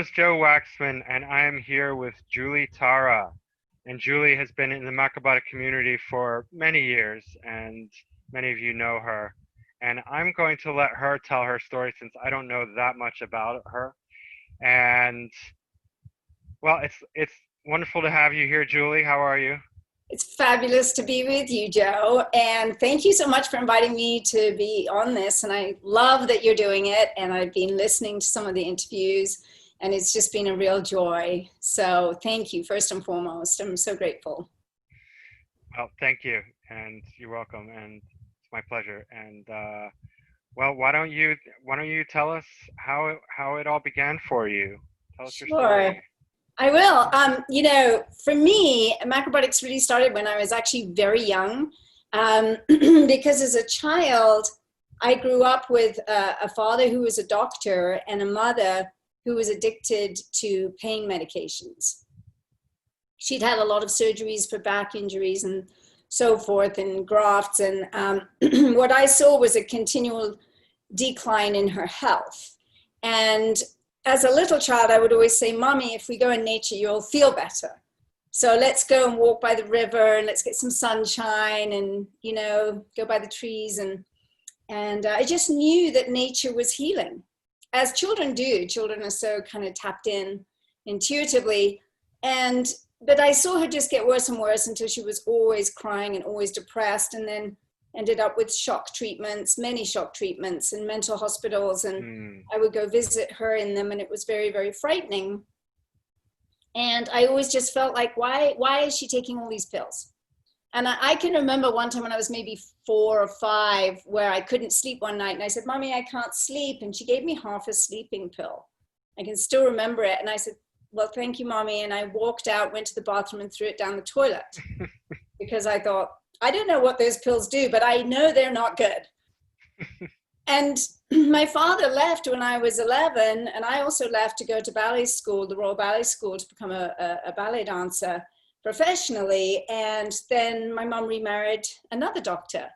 is Joe Waxman, and I am here with Julie Tara. And Julie has been in the Macrobiotic community for many years, and many of you know her. And I'm going to let her tell her story since I don't know that much about her. And well, it's wonderful to have you here, Julie. How are you? It's fabulous to be with you, Joe. And thank you so much for inviting me to be on this. And I love that you're doing it. And I've been listening to some of the interviews, and it's just been a real joy. So thank you, first and foremost. I'm so grateful. Well, thank you. And you're welcome. And it's my pleasure. And well, why don't you tell us how it all began for you? Tell us your story. I will. For me, macrobiotics really started when I was actually very young, because as a child, I grew up with a father who was a doctor and a mother who was addicted to pain medications. She'd had a lot of surgeries for back injuries and so forth and grafts. And what I saw was a continual decline in her health. And as a little child, I would always say, Mommy, if we go in nature, you'll feel better. So let's go and walk by the river and let's get some sunshine and, go by the trees. And I just knew that nature was healing, as children do. Children are so kind of tapped in intuitively. But I saw her just get worse and worse until she was always crying and always depressed, and then ended up with many shock treatments in mental hospitals. And I would go visit her in them, and it was very, very frightening. And I always just felt like, why is she taking all these pills? And I can remember one time when I was maybe 4 or 5, where I couldn't sleep one night. And I said, Mommy, I can't sleep. And she gave me half a sleeping pill. I can still remember it. And I said, well, thank you, Mommy. And I walked out, went to the bathroom, and threw it down the toilet because I thought, I don't know what those pills do, but I know they're not good. And my father left when I was 11, and I also left to go to ballet school, the Royal Ballet School, to become a ballet dancer professionally. And then my mom remarried another doctor.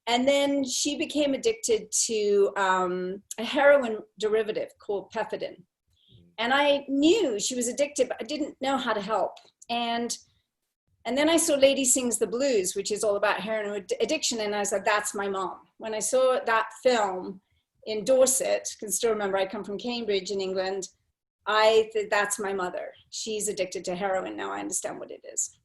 And then she became addicted to a heroin derivative called pethidine. And I knew she was addicted, but I didn't know how to help. And then I saw Lady Sings the Blues, which is all about heroin addiction. And I said, that's my mom. When I saw that film in Dorset, I can still remember, I come from Cambridge in England. I said, that's my mother. She's addicted to heroin. Now I understand what it is.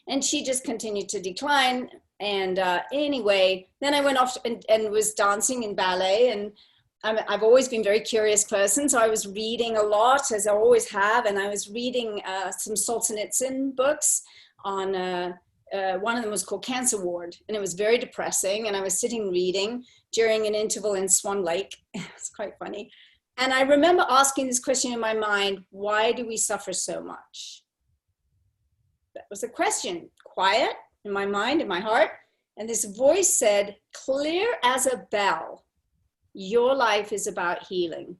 And she just continued to decline. And anyway, then I went off and was dancing in ballet. And I've always been a very curious person, so I was reading a lot, as I always have, and I was reading some Solzhenitsyn books on, one of them was called Cancer Ward, and it was very depressing, and I was sitting reading during an interval in Swan Lake. It's quite funny. And I remember asking this question in my mind, why do we suffer so much? That was the question, quiet in my mind, in my heart, and this voice said, clear as a bell, your life is about healing.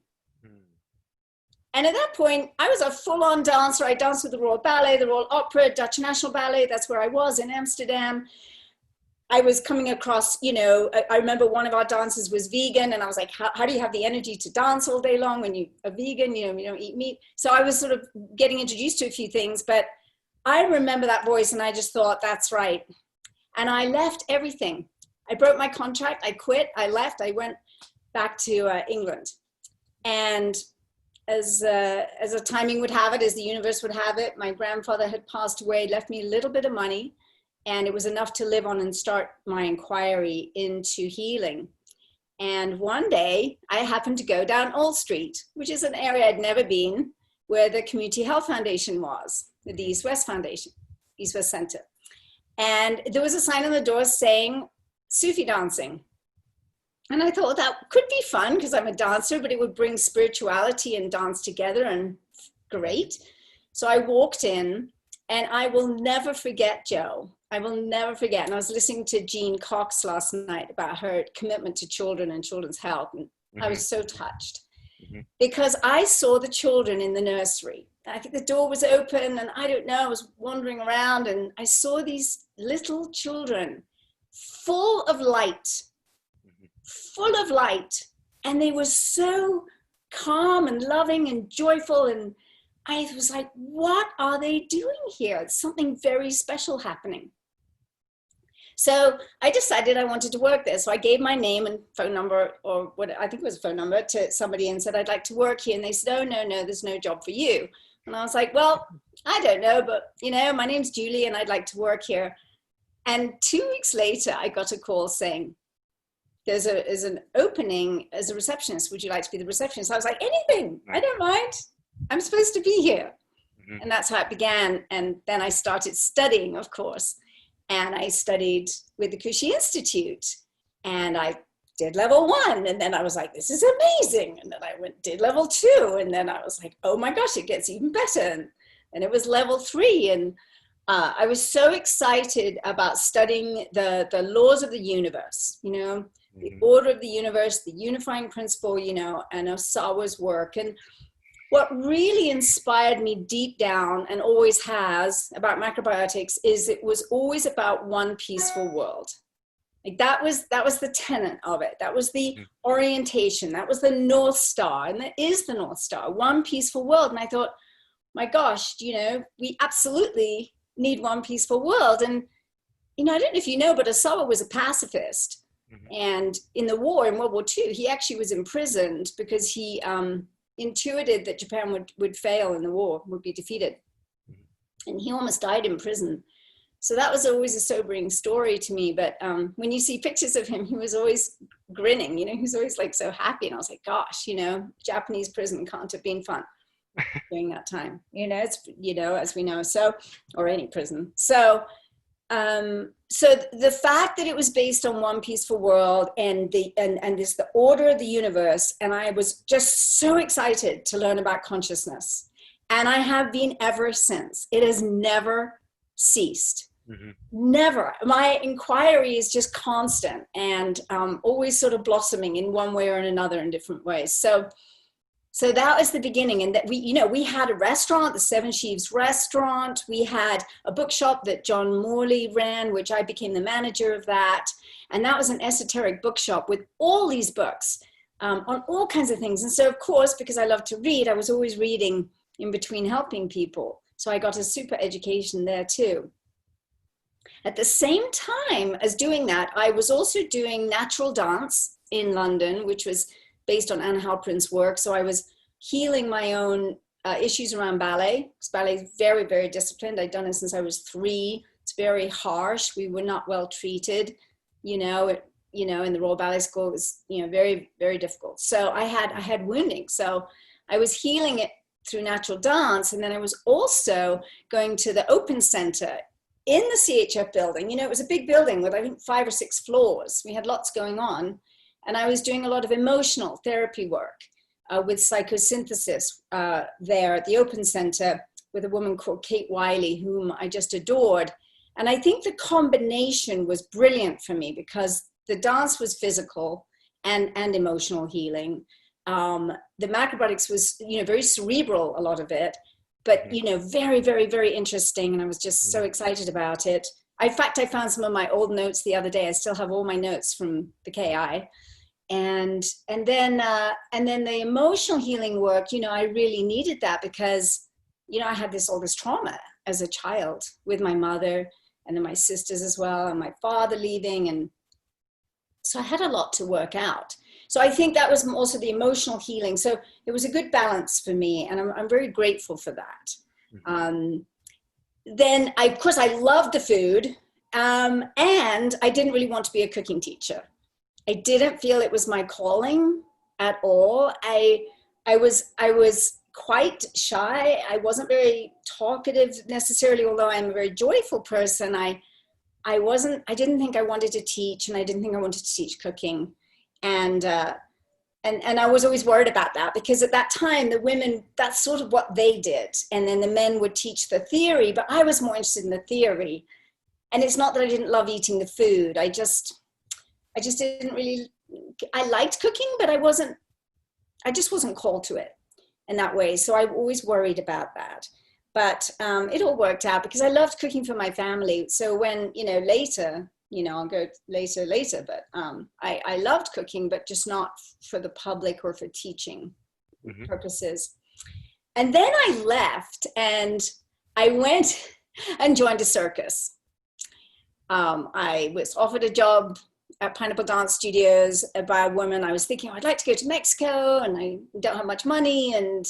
And at that point, I was a full-on dancer. I danced with the Royal Ballet, the Royal Opera, Dutch National Ballet. That's where I was in Amsterdam. I was coming across, I remember one of our dancers was vegan, and I was like, how do you have the energy to dance all day long when you're a vegan, you don't eat meat? So I was sort of getting introduced to a few things, but I remember that voice, and I just thought, that's right. And I left everything. I broke my contract. I quit. I left. I went back to England. And as a timing would have it, as the universe would have it, my grandfather had passed away, left me a little bit of money, and it was enough to live on and start my inquiry into healing. And one day I happened to go down Old Street, which is an area I'd never been, where the Community Health Foundation was, the East West Foundation, East West Center. And there was a sign on the door saying Sufi dancing. And I thought that could be fun because I'm a dancer, but it would bring spirituality and dance together, and great. So I walked in, and I will never forget, Joe. I will never forget. And I was listening to Jean Cox last night about her commitment to children and children's health. And I was so touched because I saw the children in the nursery. I think the door was open, and I don't know, I was wandering around, and I saw these little children full of light. And they were so calm and loving and joyful. And I was like, what are they doing here? It's something very special happening. So I decided I wanted to work there. So I gave my name and phone number, or what I think it was a phone number, to somebody and said, I'd like to work here. And they said, oh, no, there's no job for you. And I was like, well, I don't know, but my name's Julie and I'd like to work here. And 2 weeks later, I got a call saying, there's an opening as a receptionist. Would you like to be the receptionist? I was like, anything, I don't mind. I'm supposed to be here. Mm-hmm. And that's how it began. And then I started studying, of course. And I studied with the Kushi Institute, and I did level 1. And then I was like, this is amazing. And then I did level 2. And then I was like, oh my gosh, it gets even better. And it was level 3. And I was so excited about studying the laws of the universe, the order of the universe, the unifying principle, and Osawa's work. And what really inspired me deep down, and always has, about macrobiotics is it was always about one peaceful world. Like that was the tenet of it. That was the orientation. That was the North Star. And that is the North Star, one peaceful world. And I thought, my gosh, we absolutely need one peaceful world. And, I don't know if you know, but Osawa was a pacifist. And in the war, in World War II, he actually was imprisoned because he intuited that Japan would fail in the war, would be defeated. And he almost died in prison. So that was always a sobering story to me. But when you see pictures of him, he was always grinning, he was always like so happy. And I was like, gosh, Japanese prison can't have been fun during that time. It's, as we know, so, or any prison. So the fact that it was based on one peaceful world and the order of the universe, and I was just so excited to learn about consciousness, and I have been ever since. It has never ceased. Never. My inquiry is just constant and always sort of blossoming in one way or another in different ways. So that was the beginning. And that we had a restaurant, the Seven Sheaves restaurant. We had a bookshop that John Morley ran, which I became the manager of that. And that was an esoteric bookshop with all these books on all kinds of things. And so, of course, because I love to read, I was always reading in between helping people. So I got a super education there too. At the same time as doing that, I was also doing natural dance in London, which was based on Anna Halprin's work. So I was healing my own issues around ballet. Because ballet is very, very disciplined. I'd done it since I was 3. It's very harsh. We were not well treated, in the Royal Ballet School. It was, very, very difficult. So I had wounding. So I was healing it through natural dance. And then I was also going to the Open Center in the CHF building. It was a big building with, I think, 5 or 6 floors. We had lots going on. And I was doing a lot of emotional therapy work with psychosynthesis there at the Open Center with a woman called Kate Wiley, whom I just adored. And I think the combination was brilliant for me because the dance was physical and emotional healing. The macrobiotics was, very cerebral, a lot of it, but, very, very, very interesting. And I was just so excited about it. In fact, I found some of my old notes the other day. I still have all my notes from the KI. And then the emotional healing work, I really needed that because, I had all this trauma as a child with my mother and then my sisters as well, and my father leaving. And so I had a lot to work out. So I think that was also the emotional healing. So it was a good balance for me. And I'm very grateful for that. Then of course I loved the food. And I didn't really want to be a cooking teacher. I didn't feel it was my calling at all. I was quite shy. I wasn't very talkative necessarily, although I'm a very joyful person. I didn't think I wanted to teach, and I didn't think I wanted to teach cooking. And I was always worried about that because at that time, the women, that's sort of what they did. And then the men would teach the theory, but I was more interested in the theory. And it's not that I didn't love eating the food. I just didn't really, I liked cooking, but I just wasn't called to it in that way. So I always worried about that. But it all worked out because I loved cooking for my family. So when, later, I'll go later, but I loved cooking, but just not for the public or for teaching. Hmm. purposes. And then I left and I went and joined a circus. I was offered a job at Pineapple Dance Studios by a woman. I was thinking, I'd like to go to Mexico and I don't have much money and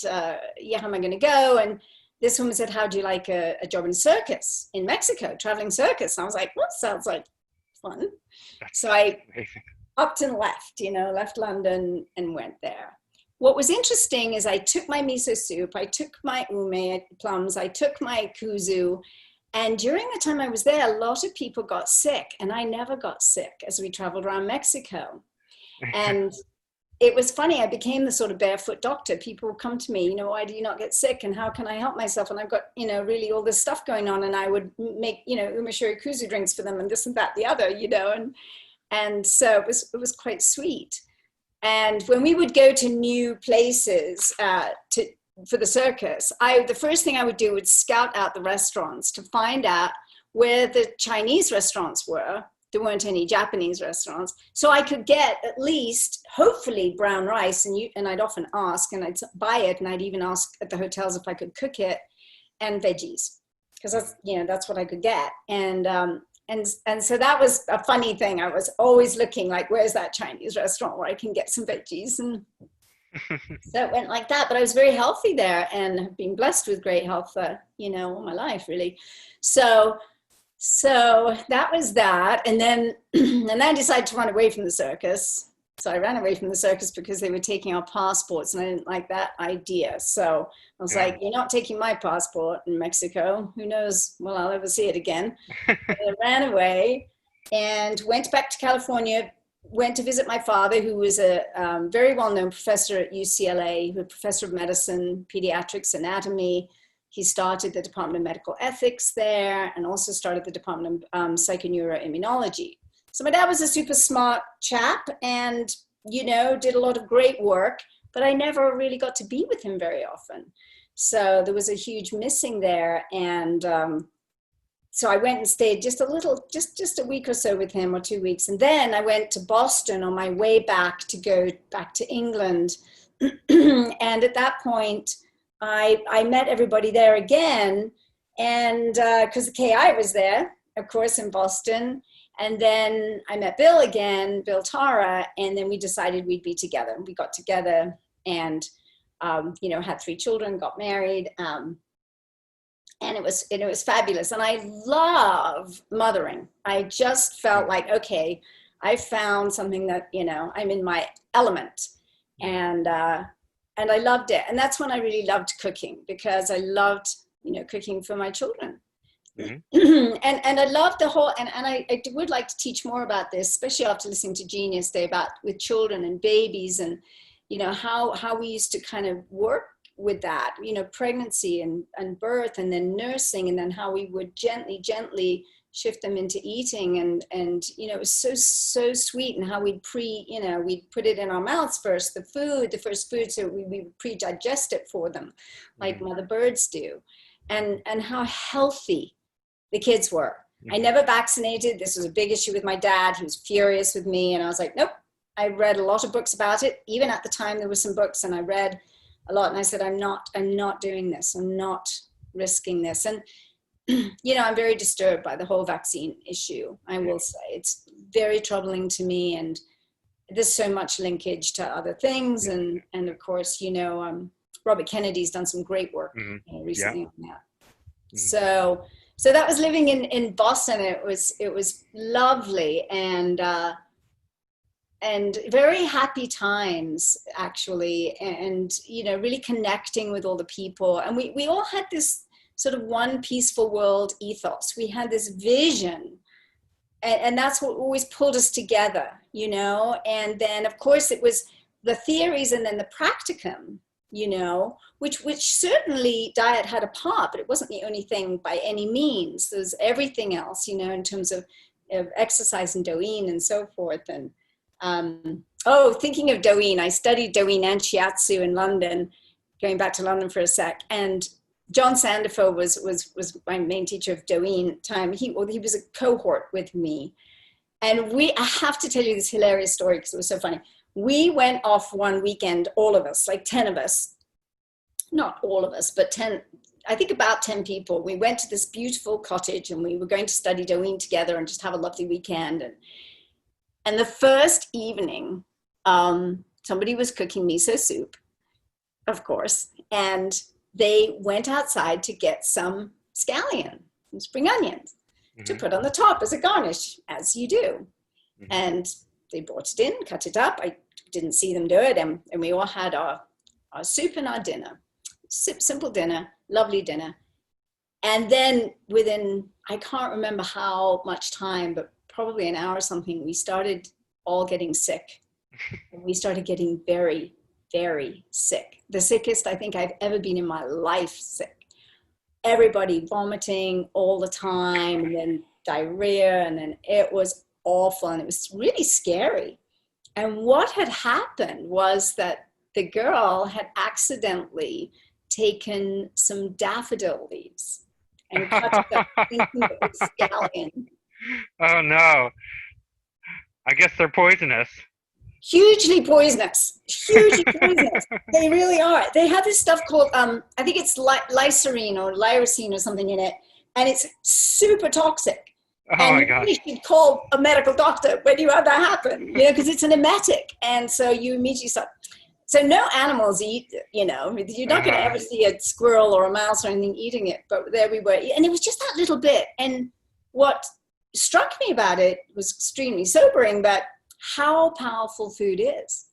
yeah, how am I going to go? And this woman said, how do you like a job in circus in Mexico, traveling circus? And I was like, well, sounds like fun. So I Amazing. upped and left, left London and went there. What was interesting is I took my miso soup, I took my ume plums, I took my kuzu, and during the time I was there, a lot of people got sick, and I never got sick as we traveled around Mexico. And it was funny, I became the sort of barefoot doctor. People would come to me, why do you not get sick, and how can I help myself? And I've got, really all this stuff going on, and I would make, umeshiro kuzu drinks for them, and this and that, the other, and so it was quite sweet. And when we would go to new places for the circus, the first thing I would do would scout out the restaurants to find out where the Chinese restaurants were. There weren't any Japanese restaurants. So I could get at least, hopefully, brown rice. And I'd often ask, and I'd buy it, and I'd even ask at the hotels if I could cook it, and veggies. Because that's what I could get. And so that was a funny thing. I was always looking like, where's that Chinese restaurant where I can get some veggies? And so it went like that. But I was very healthy there and have been blessed with great health, all my life, really. So that was that. And then I decided to run away from the circus. So I ran away from the circus because they were taking our passports, and I didn't like that idea. So I was like, you're not taking my passport in Mexico. Who knows? Well, I'll ever see it again. I ran away and went back to California, went to visit my father, who was a very well-known professor at UCLA, who was a professor of medicine, pediatrics, anatomy. He started the Department of Medical Ethics there and also started the Department of Psychoneuroimmunology. So my dad was a super smart chap and, did a lot of great work, but I never really got to be with him very often. So there was a huge missing there. And so I went and stayed just a week or so with him, or 2 weeks. And then I went to Boston on my way back to go back to England. And at that point, I met everybody there again. And because the KI was there, of course, in Boston. And then I met Bill again, Bill Tara, and then we decided we'd be together. We got together and, had 3 children, got married, and it was fabulous. And I love mothering. I just felt like, okay, I found something that, I'm in my element, and I loved it. And that's when I really loved cooking, because I loved, cooking for my children. Mm-hmm. and I love the whole, and I would like to teach more about this, especially after listening to Genius Day about with children and babies, and how we used to kind of work with that, pregnancy and birth, and then nursing, and then how we would gently shift them into eating, and it was so sweet, and how we'd we'd put it in our mouths first, the first food, so we would pre-digest it for them, like mother birds do, and how healthy the kids were. I never vaccinated. This was a big issue with my dad. He was furious with me. And I was like, nope. I read a lot of books about it. Even at the time, there were some books, and I read a lot. And I said, I'm not doing this. I'm not risking this. And, I'm very disturbed by the whole vaccine issue. I will say it's very troubling to me. And there's so much linkage to other things. And of course, Robert Kennedy's done some great work recently on that. Mm-hmm. So that was living in Boston. It was lovely and very happy times, actually, and really connecting with all the people. And we all had this sort of one peaceful world ethos. We had this vision, and that's what always pulled us together, And then, of course, it was the theories and then the practicum, which certainly diet had a part, but it wasn't the only thing by any means. There's everything else, in terms of exercise and Doin and so forth. And thinking of Doin, I studied Doin and Shiatsu in London, going back to London for a sec. And John Sandifer was my main teacher of Doin time. He was a cohort with me. And I have to tell you this hilarious story because it was so funny. we went off one weekend, all of us, like 10 of us, not all of us, but 10, I think about 10 people. We went to this beautiful cottage and we were going to study Doing together and just have a lovely weekend. And the first evening, somebody was cooking miso soup, of course, and they went outside to get some scallion, some spring onions, to put on the top as a garnish, as you do. And they brought it in, cut it up. I didn't see them do it. And we all had our soup and our dinner. Simple dinner, lovely dinner. And then within, I can't remember how much time, but probably an hour or something, we started all getting sick. And we started getting very, very sick. The sickest I think I've ever been in my life sick. Everybody vomiting all the time, and then diarrhea, and then it was awful, and it was really scary. And what had happened was that the girl had accidentally taken some daffodil leaves and cut it up thinking it was scallion. Oh no. I guess they're poisonous. Hugely poisonous. Hugely poisonous. They really are. They have this stuff called, I think it's lyserine or lyricine or something in it, and it's super toxic. Oh my gosh. You should call a medical doctor when you have that happen, because it's an emetic. And so you immediately start. So no animals eat, you're not going to ever see a squirrel or a mouse or anything eating it. But there we were. And it was just that little bit. And what struck me about it was extremely sobering, but how powerful food is,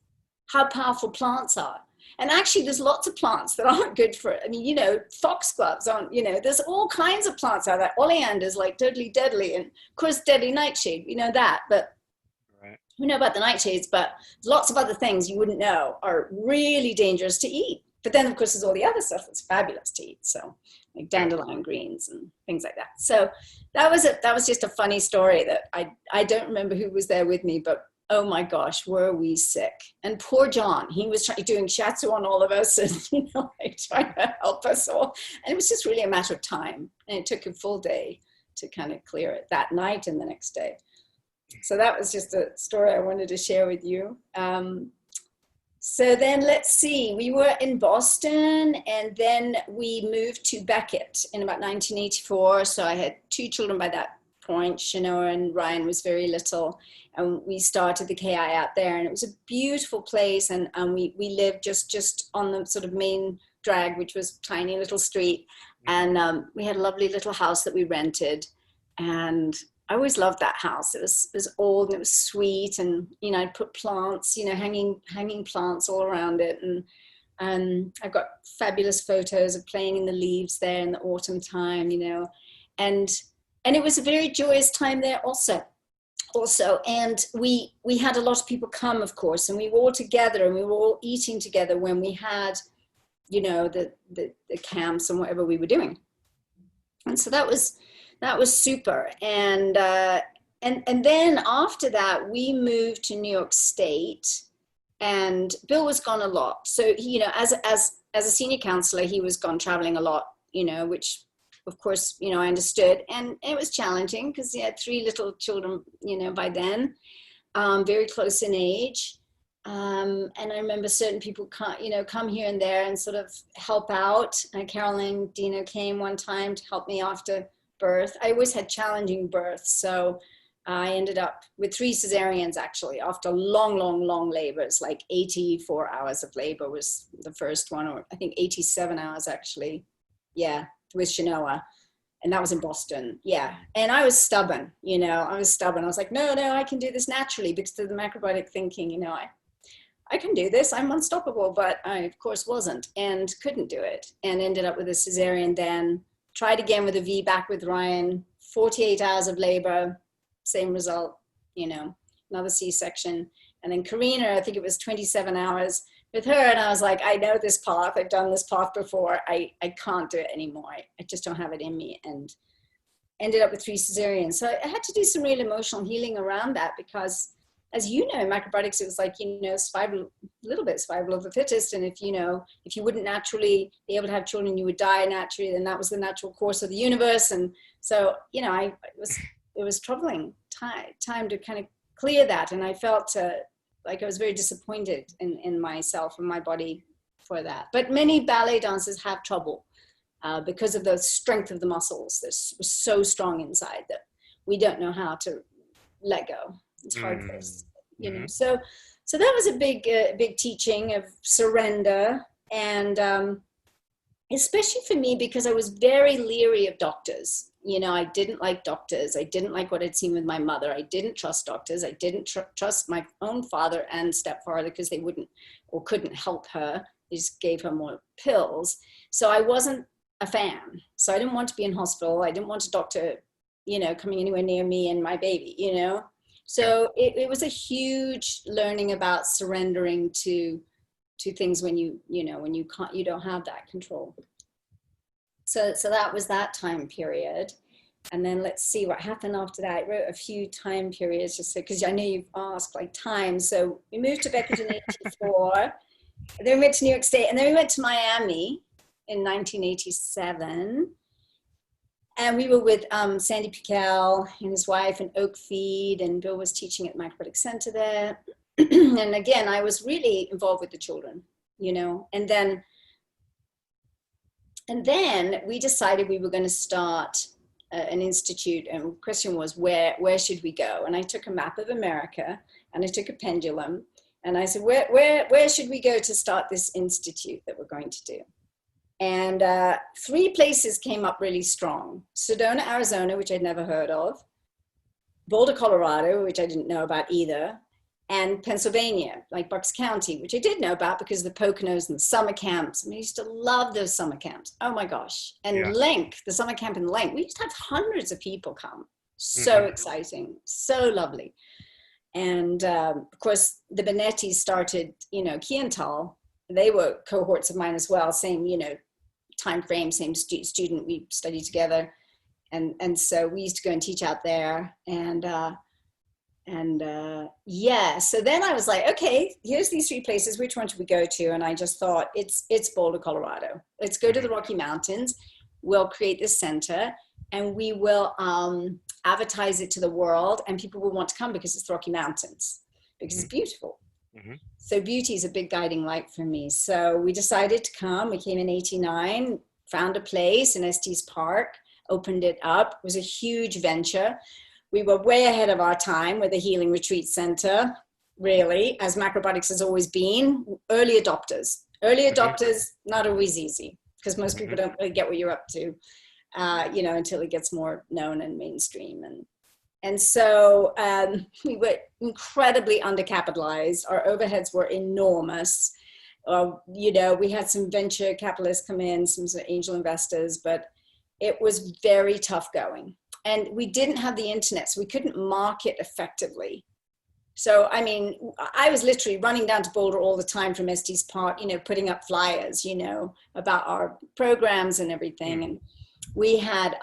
how powerful plants are. And actually, there's lots of plants that aren't good for it. I mean, foxgloves aren't, there's all kinds of plants out there. Oleander's like totally deadly. And of course, deadly nightshade, we know that. But right. We know about the nightshades, but lots of other things you wouldn't know are really dangerous to eat. But then, of course, there's all the other stuff that's fabulous to eat. So like dandelion greens and things like that. So that was just a funny story that I don't remember who was there with me, but oh my gosh, were we sick. And poor John, he was doing shiatsu on all of us and, trying to help us all. And it was just really a matter of time. And it took a full day to kind of clear it that night and the next day. So that was just a story I wanted to share with you. So then let's see, we were in Boston and then we moved to Beckett in about 1984. So I had 2 children by that point. Shanoa and Ryan was very little. And we started the KI out there, and it was a beautiful place. And we lived just on the sort of main drag, which was a tiny little street. And we had a lovely little house that we rented. And I always loved that house. It was old and it was sweet. And, I'd put plants, hanging plants all around it. And I've got fabulous photos of playing in the leaves there in the autumn time, And it was a very joyous time there also. And we had a lot of people come, of course, and we were all together and we were all eating together when we had, the camps and whatever we were doing. And so that was super. And then after that, we moved to New York State, and Bill was gone a lot. So he, as a senior counselor, he was gone traveling a lot, which of course, I understood. And it was challenging because he had 3 little children, by then, very close in age. And I remember certain people come here and there and sort of help out. Caroline Dino came one time to help me after birth. I always had challenging births. So I ended up with 3 cesareans, actually, after long labors, like 84 hours of labor was the first one, or I think 87 hours, actually. Yeah. With Shanoa, and that was in Boston. Yeah. And I was stubborn, I was like, no, I can do this naturally, because of the macrobiotic thinking, I can do this, I'm unstoppable. But I, of course, wasn't and couldn't do it, and ended up with a cesarean. Then tried again with a VBAC with Ryan, 48 hours of labor, same result, another C-section. And then Karina, I think it was 27 hours with her. And I was like, I know this path. I've done this path before. I can't do it anymore. I just don't have it in me. And ended up with 3 cesareans. So I had to do some real emotional healing around that, because as you know, in macrobiotics, it was like, survival of the fittest. And if you wouldn't naturally be able to have children, you would die naturally. Then that was the natural course of the universe. And so, it was troubling time to kind of clear that. And I felt like I was very disappointed in myself and my body for that. But many ballet dancers have trouble because of the strength of the muscles. They're so strong inside that we don't know how to let go. It's hard for us, you know. So that was a big teaching of surrender, and especially for me, because I was very leery of doctors. You know, I didn't like doctors. I didn't like what I'd seen with my mother. I didn't trust doctors. I didn't trust my own father and stepfather because they wouldn't or couldn't help her. They just gave her more pills. So I wasn't a fan. So I didn't want to be in hospital. I didn't want a doctor, you know, coming anywhere near me and my baby, you know. So it was a huge learning about surrendering to things when you don't have that control. So that was that time period. And then let's see what happened after that. I wrote a few time periods just so, because I know you've asked like time. So we moved to Bedford in 84, then we went to New York State, and then we went to Miami in 1987. And we were with Sandy Piquel and his wife and Oak Feed, and Bill was teaching at Macrobitic Center there. And again, I was really involved with the children, you know, and then we decided we were going to start an institute, and the question was, where should we go? And I took a map of America, and I took a pendulum, and I said, where should we go to start this institute that we're going to do? And 3 places came up really strong: Sedona, Arizona, which I'd never heard of; Boulder, Colorado, which I didn't know about either; and Pennsylvania, like Bucks County, which I did know about because of the Poconos and the summer camps. I mean, I used to love those summer camps. Oh my gosh. And Link, the summer camp in Link, we used to have hundreds of people come. So exciting, so lovely. And of course, the Benettis started, you know, Kiental. They were cohorts of mine as well, same, you know, time frame, same student, we studied together. And so we used to go and teach out there. So then I was like, okay, here's these 3 places. Which one should we go to? And I just thought, it's Boulder, Colorado. Let's go to the Rocky Mountains. We'll create this center, and we will advertise it to the world, and people will want to come because it's the Rocky Mountains, because it's beautiful. So beauty is a big guiding light for me. So we decided to come. We came in 89, found a place in Estes Park, opened it up. It was a huge venture. We were way ahead of our time with the Healing Retreat Center, really, as Macrobiotics has always been. Early adopters, not always easy, because most people don't really get what you're up to, you know, until it gets more known and mainstream. And so we were incredibly undercapitalized. Our overheads were enormous. You know, we had some venture capitalists come in, some angel investors, but it was very tough going. And we didn't have the internet, so we couldn't market effectively. So, I mean, I was literally running down to Boulder all the time from Estes Park, you know, putting up flyers, you know, about our programs and everything. And we had,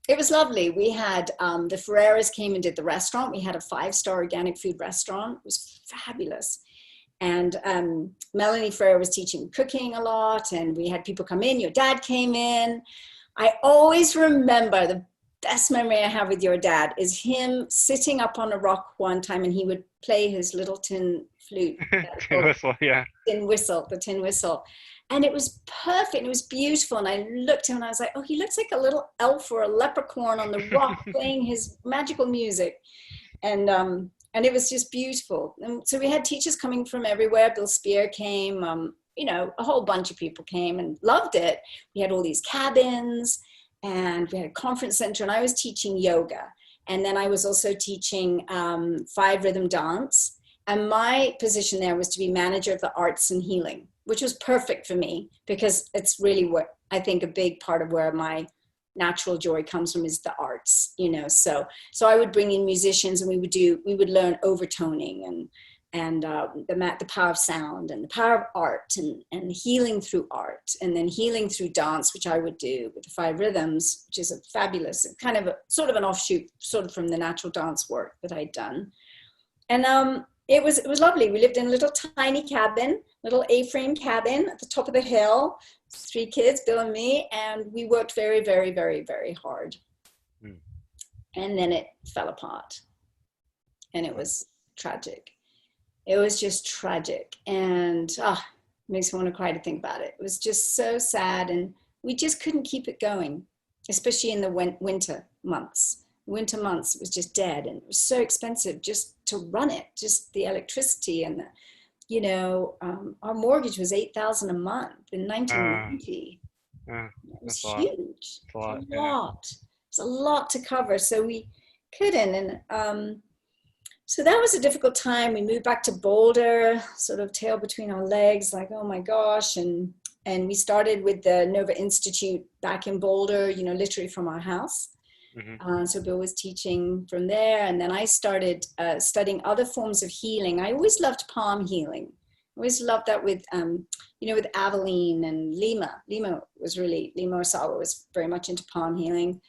it was lovely. We had, the Ferreras came and did the restaurant. We had a 5-star organic food restaurant. It was fabulous. And Melanie Ferrer was teaching cooking a lot, and we had people come in. Your dad came in. I always remember the best memory I have with your dad is him sitting up on a rock one time, and he would play his little tin flute. Tin whistle, yeah. The tin whistle. And it was perfect. And it was beautiful. And I looked at him and I was like, oh, he looks like a little elf or a leprechaun on the rock playing his magical music. And it was just beautiful. And so we had teachers coming from everywhere. Bill Spear came, you know, a whole bunch of people came and loved it. We had all these cabins, and we had a conference center, and I was teaching yoga. And then I was also teaching 5 rhythm dance. And my position there was to be manager of the arts and healing, which was perfect for me, because it's really what I think a big part of where my natural joy comes from is the arts, you know. So I would bring in musicians, and we would learn overtoning and the power of sound and the power of art and healing through art, and then healing through dance, which I would do with the 5 rhythms, which is a fabulous kind of sort of an offshoot sort of from the natural dance work that I'd done. And it was lovely. We lived in a little tiny cabin, little A-frame cabin at the top of the hill, 3 kids, Bill and me, and we worked very, very, very, very hard. And then it fell apart, and it was tragic. It was just tragic, and makes me want to cry to think about it. It was just so sad, and we just couldn't keep it going, especially in the winter months. Winter months, it was just dead, and it was so expensive just to run it, just the electricity and the, our mortgage was $8,000 a month in Uh, 1990. It was that's a lot. huge. It's a lot. It's a Yeah. lot. It's a lot to cover, so we couldn't. And so that was a difficult time. We moved back to Boulder, sort of tail between our legs, like, oh my gosh. And we started with the Nova Institute back in Boulder, literally from our house. So Bill was teaching from there. And then I started studying other forms of healing. I always loved palm healing. I always loved that with, with Aveline and Lima. Lima Osawa was very much into palm healing.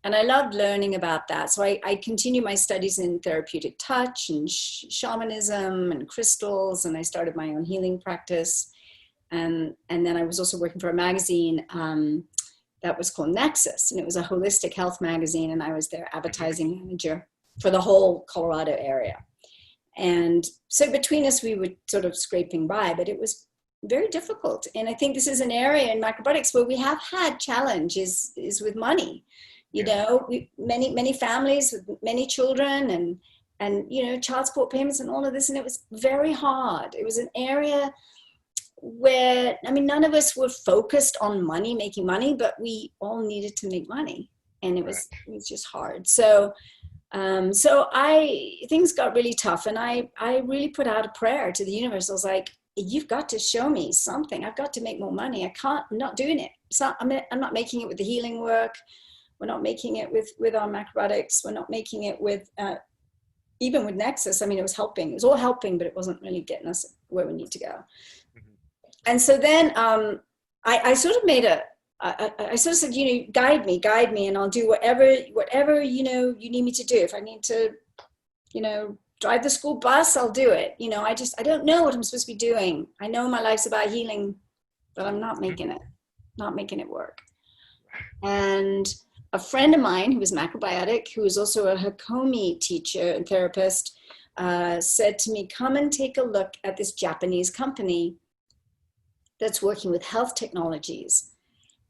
And I loved learning about that. So I continued my studies in therapeutic touch and shamanism and crystals. And I started my own healing practice. And then I was also working for a magazine that was called Nexus. And it was a holistic health magazine. And I was their advertising manager for the whole Colorado area. And so between us, we were sort of scraping by, but it was very difficult. And I think this is an area in macrobiotics where we have had challenges is with money. Many families with many children and child support payments and all of this. And it was very hard. It was an area where, none of us were focused on money, making money, but we all needed to make money. And it was just hard. So things got really tough. And I really put out a prayer to the universe. I was like, you've got to show me something. I've got to make more money. I'm not doing it. I'm not making it with the healing work. We're not making it with our macrobiotics. We're not making it with, even with Nexus. It was helping. It was all helping, but it wasn't really getting us where we need to go. And so then I sort of I sort of said, guide me, and I'll do whatever, you need me to do. If I need to, drive the school bus, I'll do it. I don't know what I'm supposed to be doing. I know my life's about healing, but I'm not making it work. And a friend of mine who was macrobiotic, who was also a Hakomi teacher and therapist, said to me, come and take a look at this Japanese company that's working with health technologies.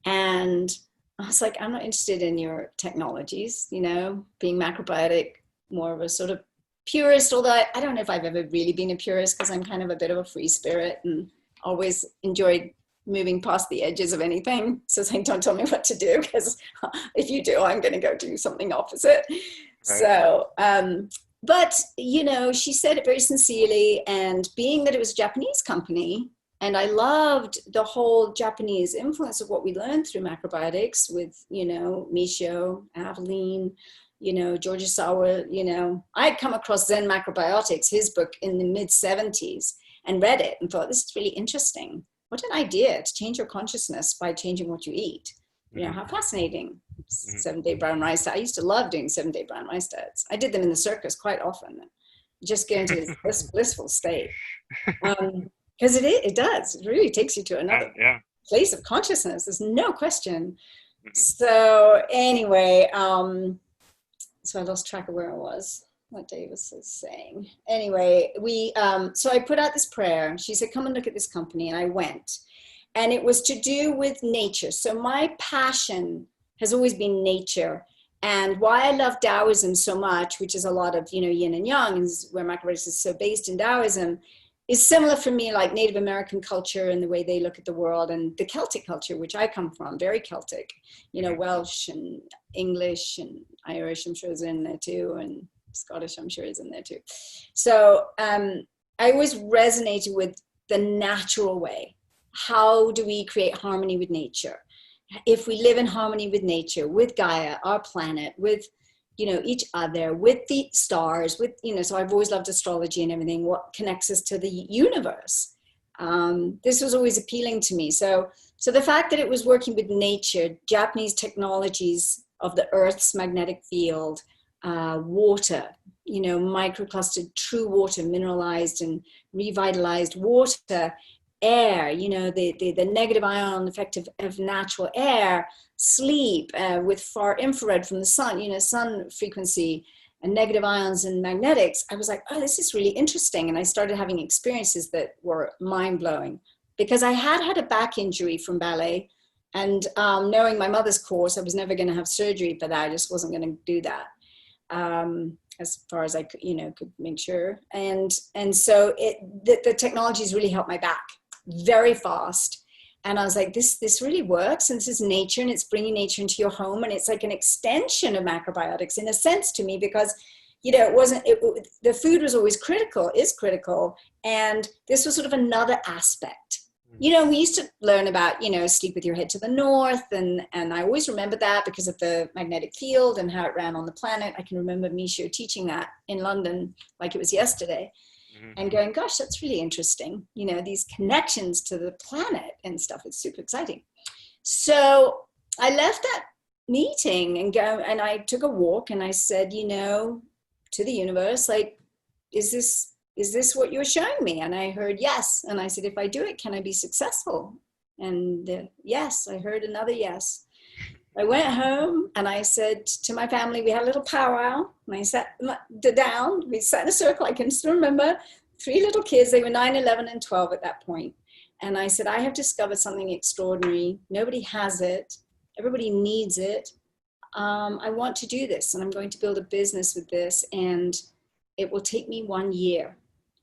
And I was like, I'm not interested in your technologies, being macrobiotic, more of a sort of purist, although I don't know if I've ever really been a purist because I'm kind of a bit of a free spirit and always enjoyed moving past the edges of anything. So it's like, don't tell me what to do, because if you do, I'm going to go do something opposite. Right. So, but, she said it very sincerely. And being that it was a Japanese company, and I loved the whole Japanese influence of what we learned through macrobiotics with, Michio, Aveline, George Osawa, I had come across Zen Macrobiotics, his book, in the mid-70s, and read it and thought, this is really interesting. What an idea to change your consciousness by changing what you eat. How fascinating. 7-day brown rice. I used to love doing 7-day brown rice diets. I did them in the circus quite often. Just get into this blissful state. Because it does. It really takes you to another place of consciousness. There's no question. So anyway, so I lost track of where I was, what Davis is saying. Anyway, so I put out this prayer. She said, come and look at this company. And I went. And it was to do with nature. So my passion has always been nature. And why I love Taoism so much, which is a lot of, yin and yang, and where macrobiotics is so based in Taoism, is similar for me, like Native American culture and the way they look at the world, and the Celtic culture, which I come from, very Celtic, Welsh and English and Irish, I'm sure is in there too, and Scottish, I'm sure is in there too. So I always resonated with the natural way. How do we create harmony with nature? If we live in harmony with nature, with Gaia, our planet, with each other, with the stars, with, so I've always loved astrology and everything, what connects us to the universe. This was always appealing to me. So the fact that it was working with nature, Japanese technologies of the Earth's magnetic field, water, microclustered true water, mineralized and revitalized water, air, the negative ion effect of natural air, sleep with far infrared from the sun, sun frequency, and negative ions and magnetics, I was like, oh, this is really interesting. And I started having experiences that were mind-blowing, because I had a back injury from ballet. And knowing my mother's course, I was never going to have surgery for that. I just wasn't going to do that, as far as I could, could make sure. And so the technology has really helped my back very fast. And I was like, this really works. And this is nature, and it's bringing nature into your home. And it's like an extension of macrobiotics in a sense to me, because, the food was always critical, is critical. And this was sort of another aspect. We used to learn about, sleep with your head to the north. And I always remember that because of the magnetic field and how it ran on the planet. I can remember Michaud teaching that in London like it was yesterday. And going, gosh, that's really interesting. These connections to the planet and stuff. It's super exciting. So I left that meeting and I took a walk, and I said, to the universe, like, is this what you're showing me? And I heard yes. And I said, if I do it, can I be successful? And yes, I heard another yes. I went home and I said to my family, we had a little powwow, and I sat down, we sat in a circle. I can still remember 3 little kids. They were 9, 11, and 12 at that point. And I said, I have discovered something extraordinary. Nobody has it. Everybody needs it. I want to do this, and I'm going to build a business with this, and it will take me 1 year.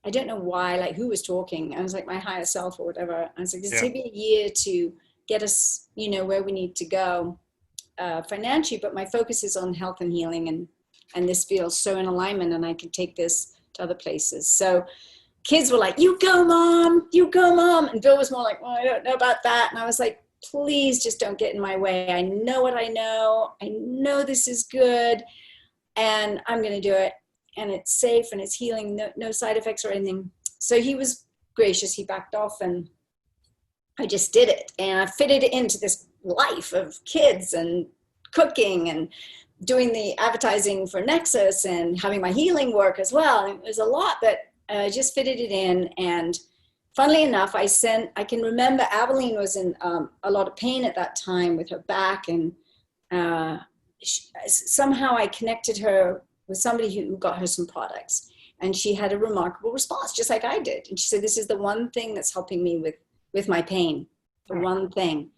I don't know why, like who was talking. I was like my higher self or whatever. I was like, it's take me a year to get us, where we need to go financially, but my focus is on health and healing, and this feels so in alignment, and I can take this to other places. So kids were like, you go, mom, you go, mom. And Bill was more like, well, I don't know about that. And I was like, please just don't get in my way. I know what I know. I know this is good, and I'm going to do it. And it's safe, and it's healing, no side effects or anything. So he was gracious. He backed off, and I just did it. And I fitted it into this life of kids and cooking and doing the advertising for Nexus and having my healing work as well. And it was a lot, but I just fitted it in. And funnily enough, I can remember Aveline was in a lot of pain at that time with her back. And somehow I connected her with somebody who got her some products, and she had a remarkable response, just like I did. And she said, this is the one thing that's helping me with my pain, the one thing.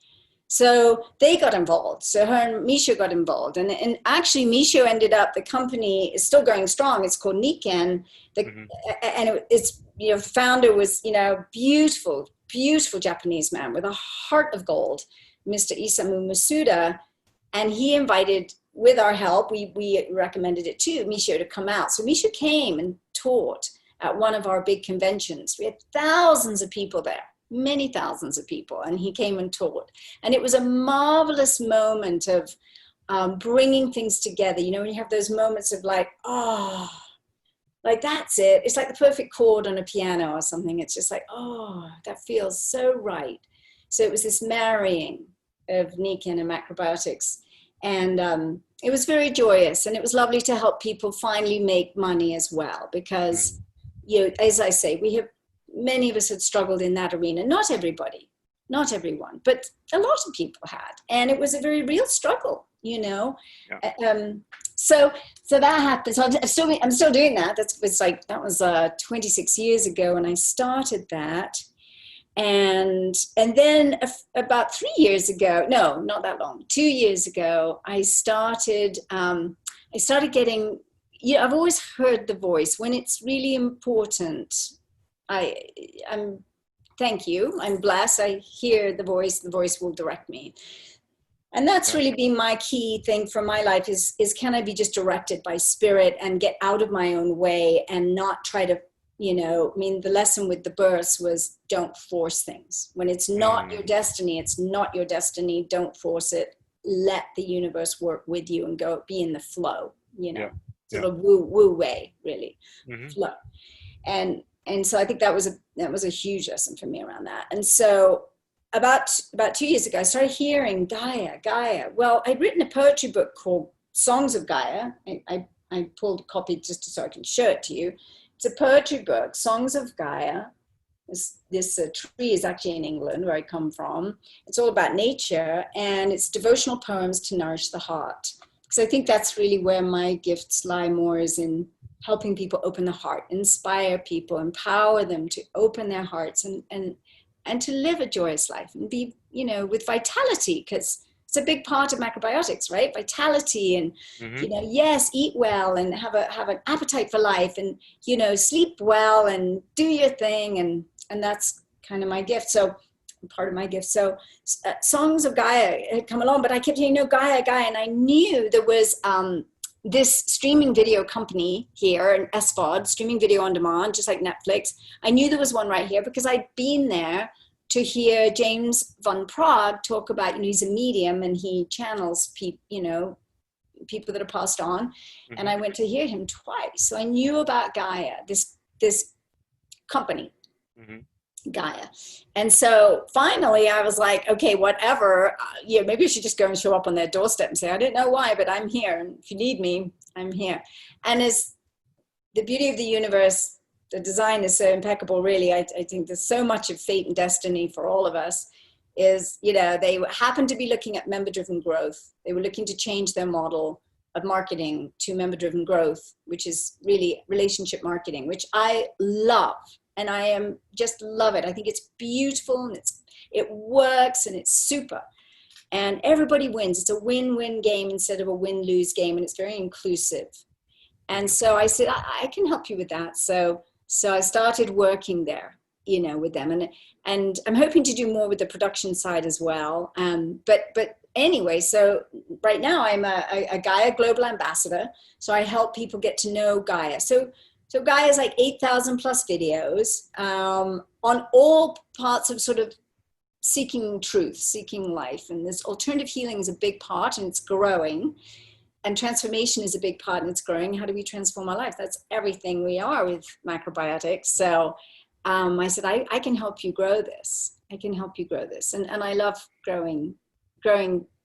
So they got involved. So her and Michaud got involved. And actually Michaud ended up, the company is still going strong. It's called Nikken. And it's, founder was, beautiful, beautiful Japanese man with a heart of gold, Mr. Isamu Masuda. And he invited, with our help, we recommended it to Michaud to come out. So Michaud came and taught at one of our big conventions. We had thousands of people there, many thousands of people, and he came and taught. And it was a marvelous moment of bringing things together. When you have those moments of like, oh, like that's it. It's like the perfect chord on a piano or something. It's just like, oh, that feels so right. So it was this marrying of Nikken and macrobiotics. And it was very joyous, and it was lovely to help people finally make money as well, because, as I say, many of us had struggled in that arena. Not everybody, not everyone, but a lot of people had. And it was a very real struggle, Yeah. So that happened. So I'm still doing that. That was 26 years ago when I started that. And then about 3 years ago, no, not that long, 2 years ago, I started getting, I've always heard the voice when it's really important. Thank you. I'm blessed. I hear the voice will direct me. And that's really been my key thing for my life is can I be just directed by spirit and get out of my own way and not try to, the lesson with the births was don't force things. When it's not your destiny, it's not your destiny. Don't force it. Let the universe work with you and be in the flow, sort of woo way, really. Flow. And so I think that was a huge lesson for me around that. And so about 2 years ago, I started hearing Gaia. Well, I'd written a poetry book called Songs of Gaia. I pulled a copy just so I can show it to you. It's a poetry book, Songs of Gaia. This tree is actually in England, where I come from. It's all about nature, and it's devotional poems to nourish the heart. because I think that's really where my gifts lie more, is in helping people open the heart, inspire people, empower them to open their hearts and to live a joyous life and be, with vitality, because it's a big part of macrobiotics, right? Vitality and, yes, eat well and have an appetite for life and, sleep well and do your thing. And that's kind of my gift. So part of my gift. So Songs of Gaia had come along, but I kept hearing, Gaia, Gaia. And I knew there was this streaming video company here in SVOD, streaming video on demand, just like Netflix. I knew there was one right here because I'd been there to hear James Van Praagh talk about, he's a medium and he channels people that are passed on. Mm-hmm. And I went to hear him twice. So I knew about Gaia, this company, Gaia. And so finally I was like, okay, whatever, maybe I should just go and show up on their doorstep and say, I don't know why, but I'm here. And if you need me, I'm here. And as the beauty of the universe, the design is so impeccable, really. I think there's so much of fate and destiny for all of us, is, they happened to be looking at member-driven growth. They were looking to change their model of marketing to member-driven growth, which is really relationship marketing, which I love. And I just love it. I think it's beautiful and it works and it's super. And everybody wins. It's a win-win game instead of a win-lose game. And it's very inclusive. And so I said, I can help you with that. So I started working there, with them. And I'm hoping to do more with the production side as well. But anyway, so right now I'm a Gaia Global Ambassador. So I help people get to know Gaia. So Gaia is like 8,000 plus videos on all parts of sort of seeking truth, seeking life. And this alternative healing is a big part, and it's growing. And transformation is a big part, and it's growing. How do we transform our life? That's everything we are with macrobiotics. So I said, I can help you grow this. I can help you grow this. And I love growing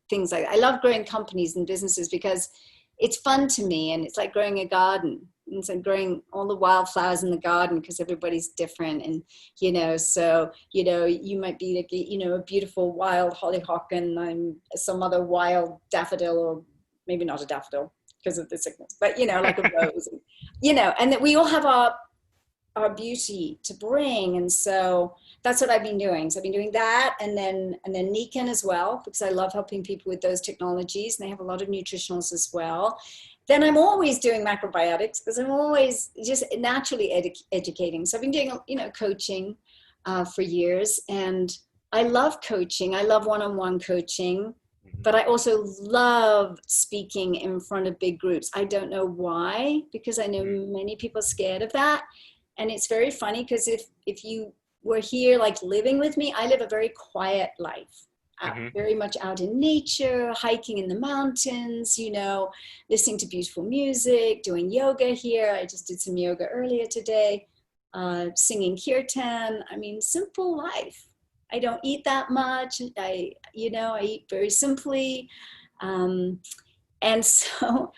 things like that. I love growing companies and businesses because it's fun to me, and it's like growing a garden. It's like growing all the wildflowers in the garden because everybody's different. And, so, you might be like, a beautiful wild hollyhock and I'm some other wild daffodil, or maybe not a daffodil because of the sickness, but, like a rose, and that we all have our beauty to bring. And so that's what I've been doing. So I've been doing that. And then Nikan as well, because I love helping people with those technologies. And they have a lot of nutritionals as well. Then I'm always doing macrobiotics because I'm always just naturally educating. So I've been doing, coaching for years, and I love coaching. I love one-on-one coaching, but I also love speaking in front of big groups. I don't know why, because I know many people are scared of that. And it's very funny because if you were here like living with me, I live a very quiet life. Very much out in nature, hiking in the mountains, listening to beautiful music, doing yoga here. I just did some yoga earlier today, singing kirtan. I mean, simple life. I don't eat that much. I eat very simply. And so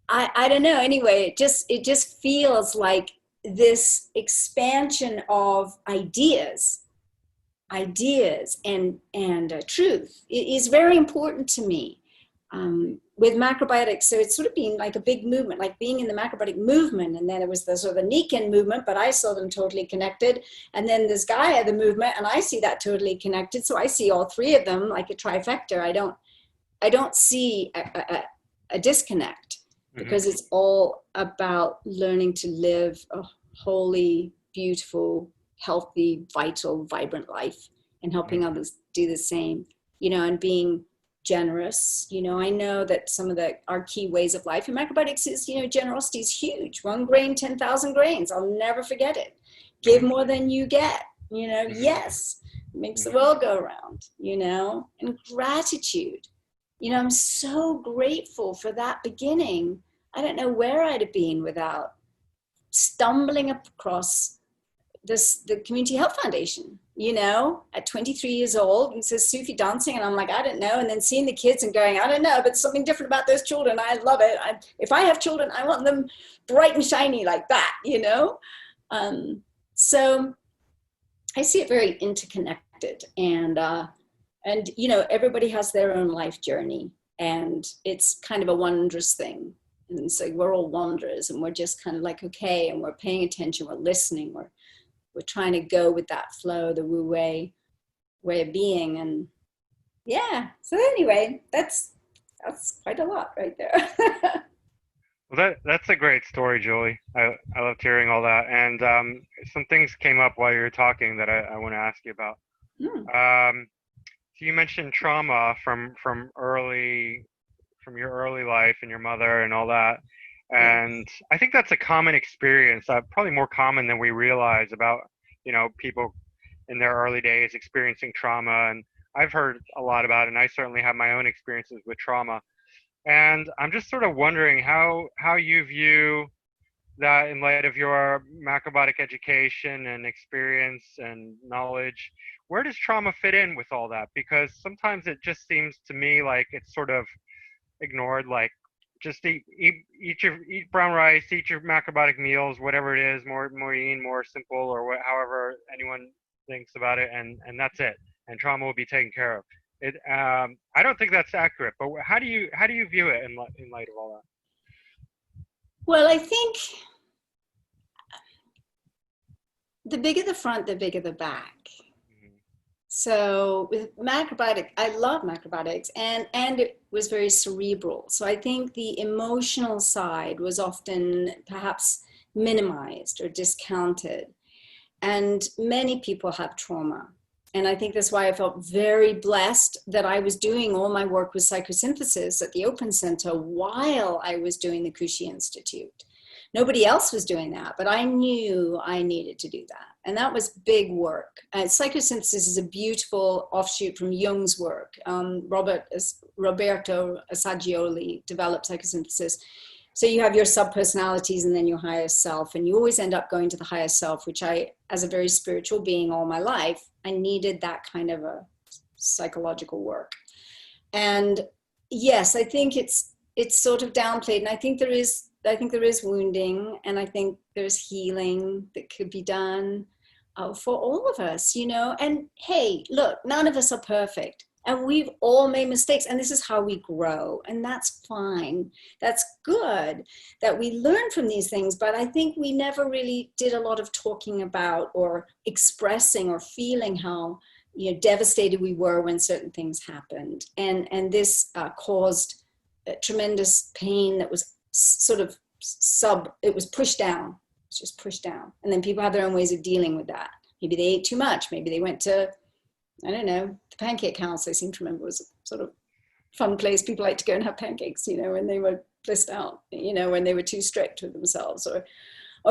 I don't know. Anyway, it just feels like this expansion of ideas and truth is very important to me with macrobiotics. So it's sort of been like a big movement, like being in the macrobiotic movement. And then it was the sort of the Nikan movement, but I saw them totally connected. And then there's Gaia, the movement, and I see that totally connected. So I see all three of them like a trifecta. I don't see a disconnect, because it's all about learning to live a holy, beautiful, healthy, vital, vibrant life, and helping others do the same, and being generous. I know that some of our key ways of life in macrobiotics is, generosity is huge. 1 grain, 10,000 grains. I'll never forget it. Give more than you get, yes, makes the world go around, and gratitude. I'm so grateful for that beginning. I don't know where I'd have been without stumbling across the Community Health Foundation, at 23 years old, and says Sufi dancing. And I'm like, I don't know. And then seeing the kids and going, I don't know, but something different about those children. I love it. If I have children, I want them bright and shiny like that, So I see it very interconnected, and everybody has their own life journey. And it's kind of a wondrous thing. And so we're all wanderers, and we're just kind of like, okay, and we're paying attention, we're listening, we're trying to go with that flow, the Wu way of being. And yeah, so anyway, that's quite a lot right there. Well, that's a great story, Julie. I loved hearing all that, and some things came up while you were talking that I want to ask you about. So you mentioned trauma from your early life and your mother and all that, and I think that's a common experience, probably more common than we realize about people in their early days experiencing trauma. And I've heard a lot about it, and I certainly have my own experiences with trauma. And I'm just sort of wondering how you view that in light of your macrobiotic education and experience and knowledge. Where does trauma fit in with all that? Because sometimes it just seems to me like it's sort of ignored, like just eat brown rice, eat your macrobiotic meals, whatever it is, more lean, more simple, or however anyone thinks about it, and that's it, and trauma will be taken care of. I don't think that's accurate, but how do you view it in light of all that? Well, I think the bigger the front, the bigger the back. Mm-hmm. So with macrobiotic, I love macrobiotics, and it was very cerebral. So I think the emotional side was often perhaps minimized or discounted. And many people have trauma. And I think that's why I felt very blessed that I was doing all my work with psychosynthesis at the Open Center while I was doing the Kushi Institute. Nobody else was doing that, but I knew I needed to do that. And that was big work. Psychosynthesis is a beautiful offshoot from Jung's work. Roberto Assagioli developed psychosynthesis. So you have your sub-personalities and then your higher self, and you always end up going to the higher self, which I, as a very spiritual being all my life, I needed that kind of a psychological work. And yes, I think it's sort of downplayed, and I think there is wounding, and I think there's healing that could be done for all of us, and hey, look, none of us are perfect. And we've all made mistakes, and this is how we grow, and that's fine. That's good that we learn from these things, but I think we never really did a lot of talking about or expressing or feeling how devastated we were when certain things happened. And this caused tremendous pain that was sort of it was pushed down. It's just pushed down. And then people have their own ways of dealing with that. Maybe they ate too much. Maybe they went to, I don't know, the Pancake House, I seem to remember, was a sort of fun place. People like to go and have pancakes, when they were blissed out, when they were too strict with themselves, or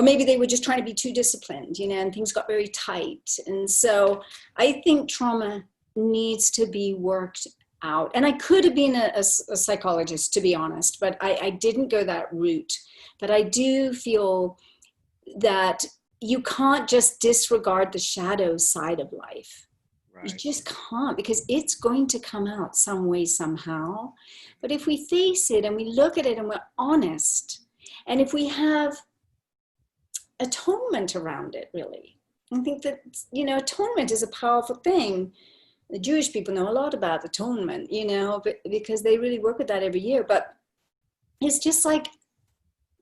maybe they were just trying to be too disciplined, and things got very tight. And so I think trauma needs to be worked out. And I could have been a psychologist, to be honest, but I didn't go that route. But I do feel that you can't just disregard the shadow side of life. Right. You just can't, because it's going to come out some way, somehow. But if we face it and we look at it and we're honest, and if we have atonement around it, really, I think that, atonement is a powerful thing. The Jewish people know a lot about atonement, because they really work with that every year. But it's just like,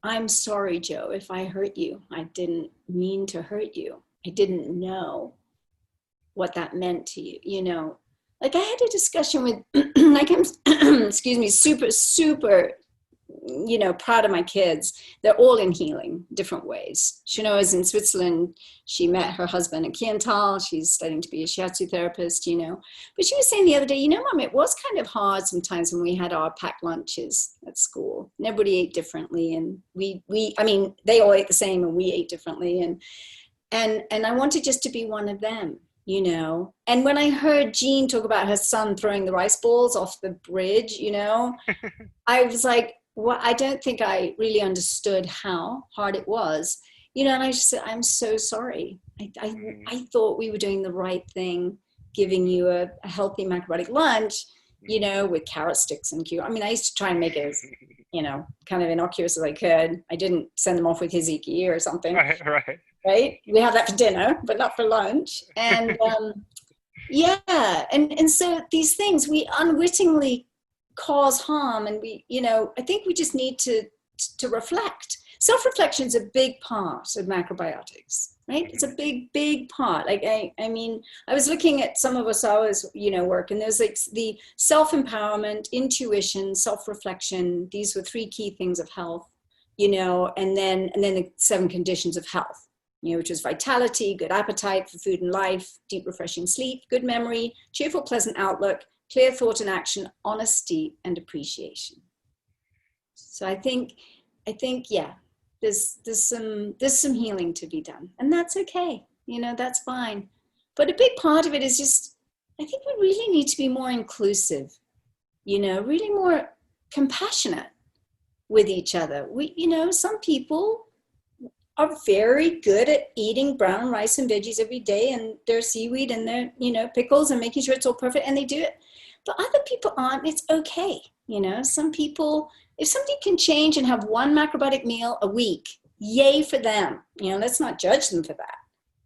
I'm sorry, Joe, if I hurt you. I didn't mean to hurt you. I didn't know what that meant to you, Like I had a discussion with, like I'm, excuse me, super, super, proud of my kids. They're all in healing, different ways. Shino is in Switzerland. She met her husband in Kiental. She's studying to be a shiatsu therapist, But she was saying the other day, Mom, it was kind of hard sometimes when we had our packed lunches at school. And everybody ate differently. And they all ate the same and we ate differently. And I wanted just to be one of them. And when I heard Jean talk about her son throwing the rice balls off the bridge, I was like, well, I don't think I really understood how hard it was, and I just said, I'm so sorry. I thought we were doing the right thing, giving you a healthy macrobiotic lunch, with carrot sticks and cucumber. I used to try and make it as, kind of innocuous as I could. I didn't send them off with hiziki or something. Right? We have that for dinner, but not for lunch. And yeah. And so these things, we unwittingly cause harm. And I think we just need to reflect. Self-reflection is a big part of macrobiotics, right? It's a big part. Like, I mean, I was looking at some of Osawa's, work, and there's like the self-empowerment, intuition, self-reflection. These were 3 key things of health, and then the 7 conditions of health, which is vitality, good appetite for food and life, deep, refreshing sleep, good memory, cheerful, pleasant outlook, clear thought and action, honesty, and appreciation. So I think, yeah, there's some healing to be done, and that's okay. That's fine. But a big part of it is just, I think we really need to be more inclusive, really more compassionate with each other. Some people are very good at eating brown rice and veggies every day, and their seaweed and their, pickles, and making sure it's all perfect, and they do it. But other people aren't. It's okay. Some people, if somebody can change and have 1 macrobiotic meal a week, yay for them. Let's not judge them for that.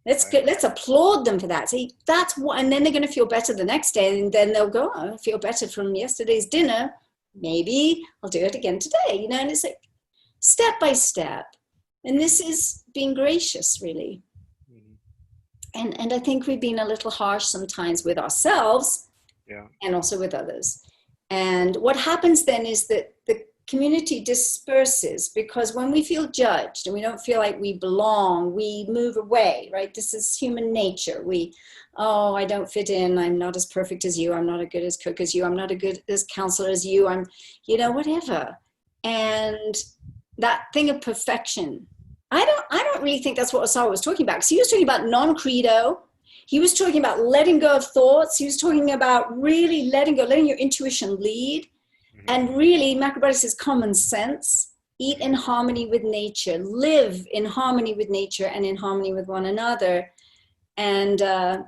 Let's applaud them for that. See, that's what, and then they're going to feel better the next day, and then they'll go, oh, I feel better from yesterday's dinner. Maybe I'll do it again today. And it's like step by step. And this is being gracious, really. And I think we've been a little harsh sometimes with ourselves, and also with others. And what happens then is that the community disperses, because when we feel judged and we don't feel like we belong, we move away, right? This is human nature. I don't fit in. I'm not as perfect as you. I'm not as good as cook as you. I'm not as good as counselor as you. I'm, whatever. And that thing of perfection, I don't really think that's what Osawa was talking about, because he was talking about non-credo. He was talking about letting go of thoughts. He was talking about really letting your intuition lead. And really, macrobiotics is common sense. Eat in harmony with nature. Live in harmony with nature and in harmony with one another. And so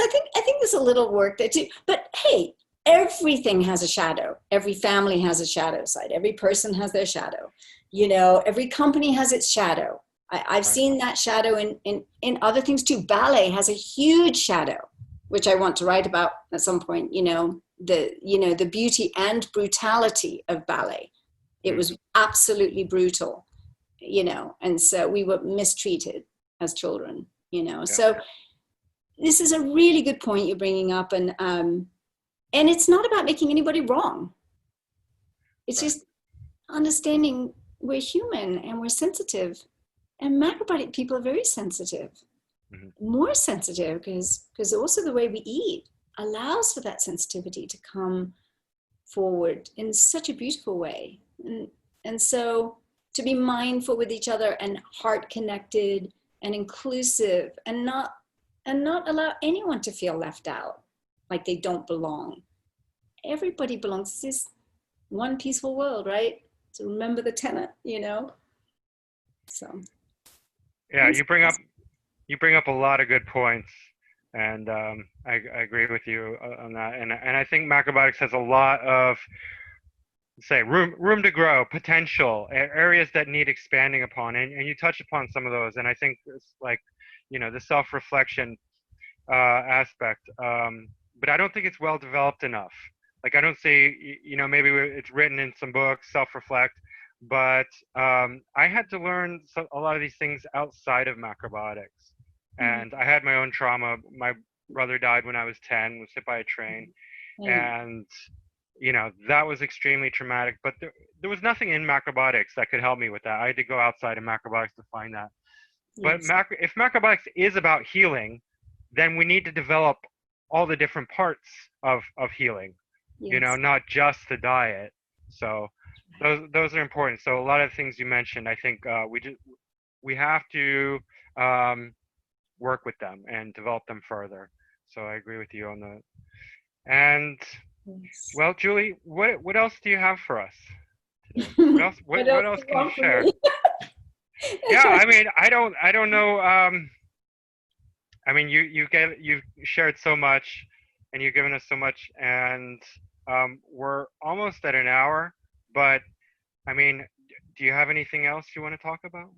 I think there's a little work there too. But hey, everything has a shadow. Every family has a shadow side. Every person has their shadow. Every company has its shadow. I've seen that shadow in other things too. Ballet has a huge shadow, which I want to write about at some point, the beauty and brutality of ballet. It was absolutely brutal, and so we were mistreated as children, So this is a really good point you're bringing up. And it's not about making anybody wrong. It's just understanding we're human and we're sensitive. And macrobiotic people are very sensitive, more sensitive, because also the way we eat allows for that sensitivity to come forward in such a beautiful way. And so to be mindful with each other and heart connected and inclusive, and not allow anyone to feel left out, like they don't belong. Everybody belongs. This is one peaceful world, right? So remember the tenet, So. Yeah, you bring up a lot of good points, and I agree with you on that. And I think macrobiotics has a lot of, say, room to grow, potential, areas that need expanding upon, and you touched upon some of those. And I think it's like, the self-reflection aspect, but I don't think it's well developed enough. Like, I don't see, maybe it's written in some books, self-reflect, but I had to learn a lot of these things outside of macrobiotics. And I had my own trauma. My brother died when I was 10, was hit by a train. And, that was extremely traumatic. But there was nothing in macrobiotics that could help me with that. I had to go outside of macrobiotics to find that. But if macrobiotics is about healing, then we need to develop all the different parts of healing, not just the diet. So those are important. So a lot of things you mentioned, I think we have to work with them and develop them further. So I agree with you on that. And well, Julie, what else do you have for us today? What else can you share? Yeah, I mean, I don't know. I mean, you've shared so much, and you've given us so much, and we're almost at an hour. But I mean, do you have anything else you want to talk about?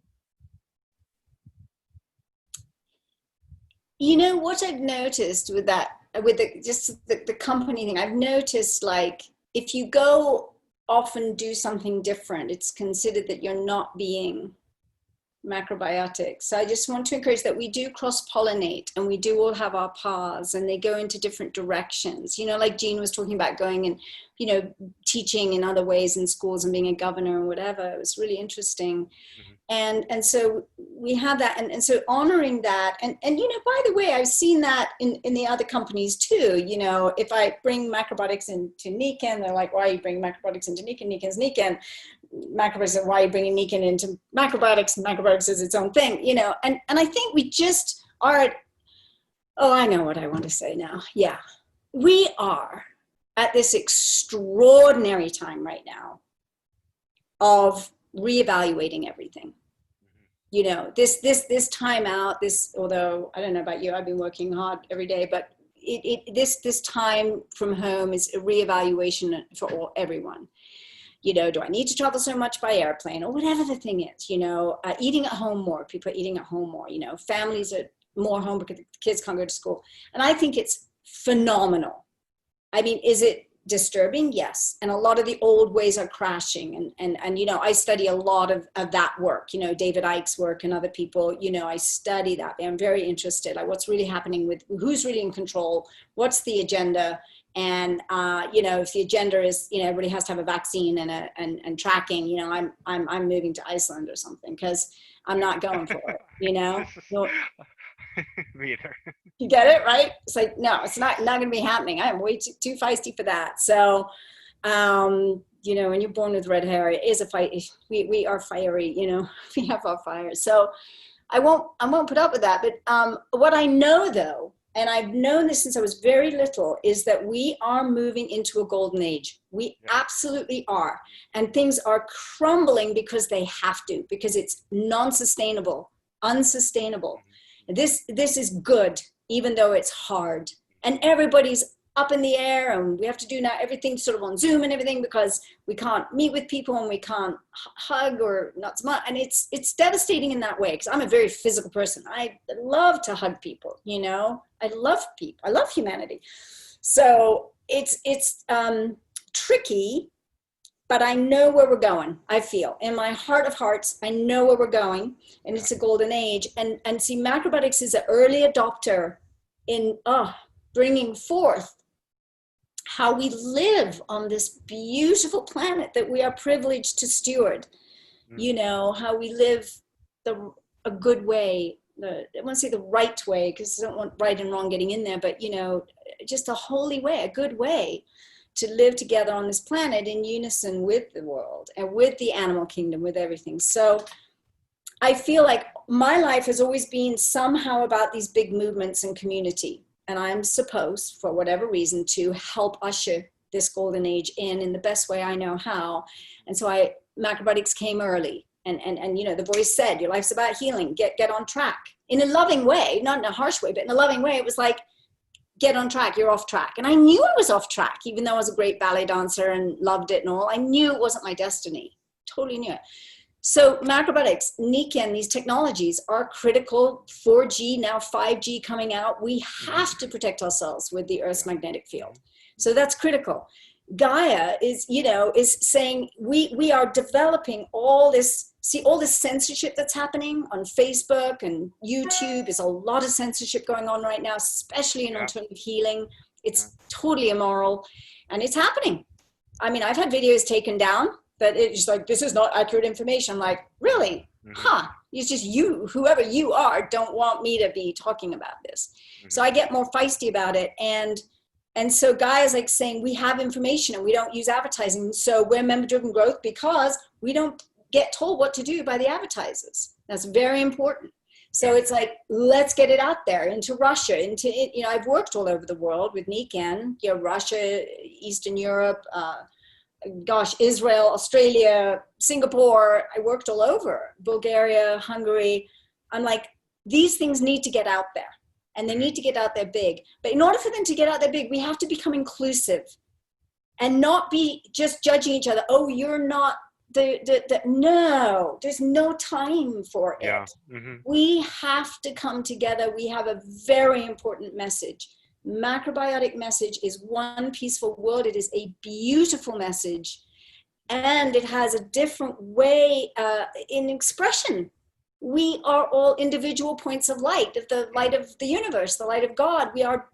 What I've noticed with that, with the company thing, I've noticed, like, if you go off and do something different, it's considered that you're not being macrobiotic. So I just want to encourage that we do cross-pollinate, and we do all have our paths, and they go into different directions. You know, like Jean was talking about going and, you know, teaching in other ways in schools and being a governor and whatever. It was really interesting. And so we have that, and so honoring that, and you know, by the way, I've seen that in the other companies too. You know, if I bring macrobiotics into Nikan, they're like, why are you bringing macrobiotics into Nikan? Nikan's Nikan. Macrobiotics, why are you bringing Nikan into macrobiotics? Macrobiotics is its own thing, you know. And I think we just are, oh, I know what I want to say now. Yeah, we are at this extraordinary time right now of reevaluating everything. You know, this time out, this, although I don't know about you, I've been working hard every day, but this time from home is a reevaluation for everyone. You know, do I need to travel so much by airplane, or whatever the thing is, you know, eating at home more, people are eating at home more, you know, families are more home because the kids can't go to school. And I think it's phenomenal. I mean, is it disturbing? Yes. And a lot of the old ways are crashing. And you know, I study a lot of that work, you know, David Icke's work and other people, you know, I study that. I'm very interested. Like, what's really happening with who's really in control? What's the agenda? And, you know, if the agenda is, you know, everybody has to have a vaccine and tracking, you know, I'm moving to Iceland or something, because I'm not going for it, you know? Me either. You get it, right? It's like, no, it's not going to be happening. I am way too feisty for that. So, you know, when you're born with red hair, it is a fight. We are fiery, you know, we have our fires. So I won't put up with that. But what I know though, and I've known this since I was very little, is that we are moving into a golden age. We absolutely are. And things are crumbling because they have to, because it's non-sustainable, unsustainable. This is good, even though it's hard. And everybody's up in the air, and we have to do now everything sort of on Zoom and everything, because we can't meet with people and we can't hug, or not so much. And it's devastating in that way, because I'm a very physical person. I love to hug people, you know. I love people. I love humanity. So it's tricky, but I know where we're going. I feel in my heart of hearts, I know where we're going, and it's a golden age. And see, macrobiotics is an early adopter in bringing forth how we live on this beautiful planet that we are privileged to steward. You know, how we live a good way. I want to say the right way, because I don't want right and wrong getting in there, but, you know, just a holy way, a good way to live together on this planet in unison with the world and with the animal kingdom, with everything. So I feel like my life has always been somehow about these big movements and community. And I'm supposed, for whatever reason, to help usher this golden age in the best way I know how. And so macrobiotics came early. And you know, the voice said, your life's about healing, get on track. In a loving way, not in a harsh way, but in a loving way. It was like, get on track, you're off track. And I knew I was off track, even though I was a great ballet dancer and loved it and all. I knew it wasn't my destiny, totally knew it. So macrobiotics, Nikan, these technologies are critical. 4G, now 5G coming out. We have to protect ourselves with the Earth's magnetic field. So that's critical. Gaia is, you know, is saying we are developing all this, see all this censorship that's happening on Facebook and YouTube. There's a lot of censorship going on right now, especially in alternative healing. It's totally immoral, and it's happening. I mean, I've had videos taken down that it's like, this is not accurate information. I'm like, really? It's just you, whoever you are, don't want me to be talking about this. So I get more feisty about it. And so Gaia is like saying, we have information and we don't use advertising. So we're member-driven growth because we don't get told what to do by the advertisers. That's very important. So it's like, let's get it out there into Russia, into, you know, I've worked all over the world with Nikan, you know, Russia, Eastern Europe, Israel, Australia, Singapore. I worked all over, Bulgaria, Hungary. I'm like, these things need to get out there. And they need to get out there big. But in order for them to get out there big, we have to become inclusive and not be just judging each other. Oh, you're not no, there's no time for it. We have to come together. We have a very important message. Macrobiotic message is one peaceful world. It is a beautiful message, and it has a different way in expression. We are all individual points of light, the light of the universe, the light of God. We are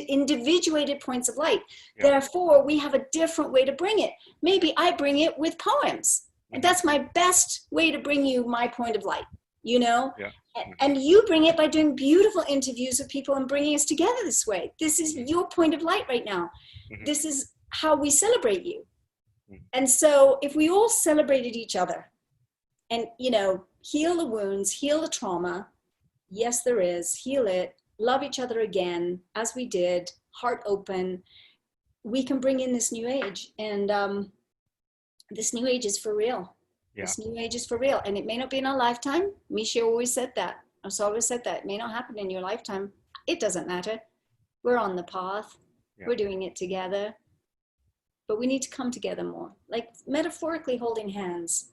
individuated points of light. Yeah. Therefore, we have a different way to bring it. Maybe I bring it with poems, and that's my best way to bring you my point of light, you know? Yeah. And you bring it by doing beautiful interviews with people and bringing us together this way. This is your point of light right now. Mm-hmm. This is how we celebrate you. Mm-hmm. And so if we all celebrated each other and, you know, heal the wounds, heal the trauma, yes, there is, heal it, love each other again, as we did, heart open, we can bring in this new age. And this new age is for real. Yeah. This new age is for real. And it may not be in our lifetime. Misha always said that. I've always said that. It may not happen in your lifetime. It doesn't matter. We're on the path. Yeah. We're doing it together. But we need to come together more. Like metaphorically holding hands.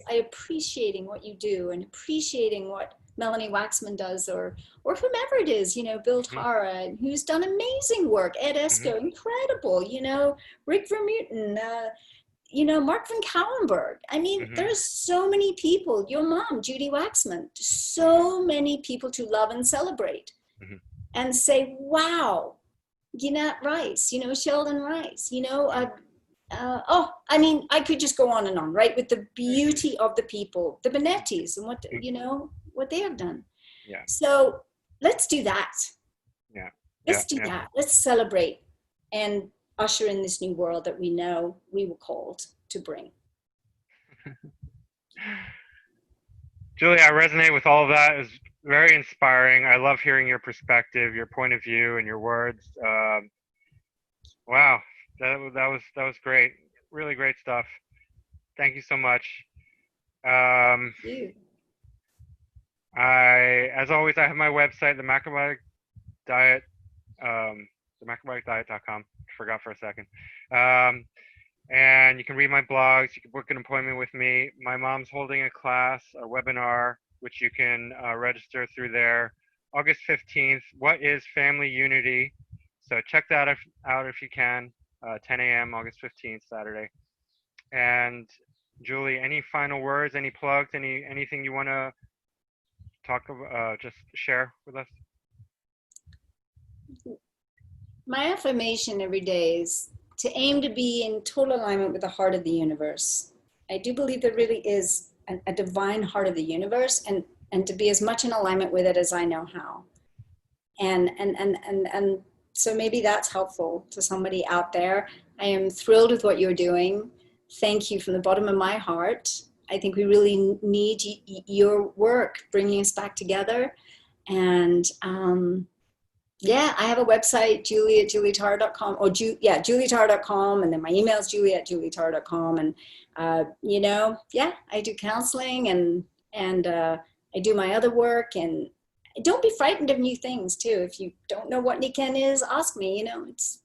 I appreciating what you do and appreciating what Melanie Waxman does or whomever it is, you know, Bill Tara, who's done amazing work. Ed Esco, incredible, you know, Rick Vermeulen, you know, Mark van Cauwenberg. I mean, there's so many people, your mom, Judy Waxman, so many people to love and celebrate and say, wow, Ginette Rice, you know, Sheldon Rice, you know, I mean, I could just go on and on, right? With the beauty of the people, the Benettis and what, you know, what they have done. Yeah. So let's do that. Yeah. Let's do that. Let's celebrate and usher in this new world that we know we were called to bring. Julie, I resonate with all of that. It was very inspiring. I love hearing your perspective, your point of view, and your words. Wow, that was great. Really great stuff. Thank you so much. Thank you. As always, I have my website, the Macrobiotic Diet, themacroboticdiet.com. Forgot for a second. And you can read my blogs. You can book an appointment with me. My mom's holding a class, a webinar, which you can register through there. August 15th. What is family unity? So check that out if you can. 10 a.m. August 15th, Saturday. And Julie, any final words? Any plugs? Anything you want to talk about? Just share with us. My affirmation every day is to aim to be in total alignment with the heart of the universe. I do believe there really is a divine heart of the universe, and to be as much in alignment with it as I know how. And so maybe that's helpful to somebody out there. I am thrilled with what you're doing. Thank you from the bottom of my heart. I think we really need your work bringing us back together. And yeah, I have a website, julie@julietara.com, or julietara.com, and then my email is julie@julietara.com. And you know, yeah, I do counseling and I do my other work. And don't be frightened of new things too. If you don't know what Nikken is, ask me. You know, it's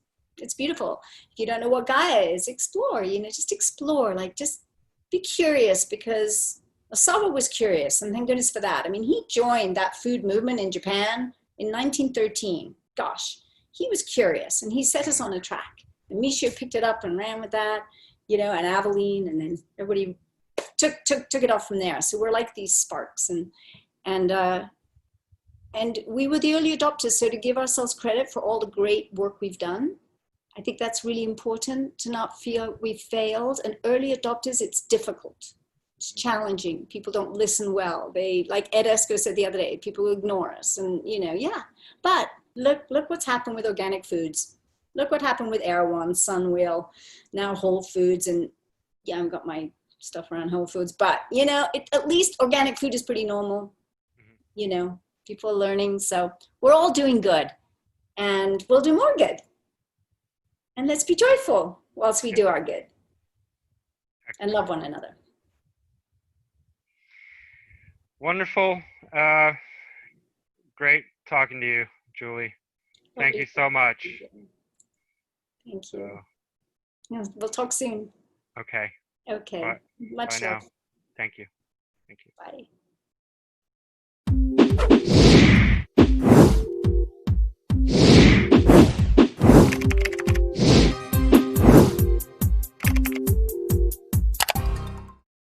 beautiful. If you don't know what Gaia is, explore. You know, just explore. Like, just be curious, because Osawa was curious, and thank goodness for that. I mean, he joined that food movement in Japan in 1913. Gosh, he was curious, and he set us on a track. And Misha picked it up and ran with that, you know, and Aveline, and then everybody took it off from there. So we're like these sparks, and we were the early adopters. So to give ourselves credit for all the great work we've done, I think that's really important, to not feel we've failed. And early adopters, it's difficult. It's challenging. People don't listen well. They, like Ed Esco said the other day, people ignore us. And, you know, yeah. But look what's happened with organic foods. Look what happened with Erewhon, Sunwheel, now Whole Foods. And yeah, I've got my stuff around Whole Foods. But, you know, at least organic food is pretty normal. You know, people are learning. So we're all doing good. And we'll do more good. And let's be joyful whilst we do our good. And love one another. Wonderful. Great talking to you, Julie. Thank you so much. Thank you. Yeah, we'll talk soon. Okay. Okay. Bye. Much Bye love. now. Thank you. Thank you. Bye.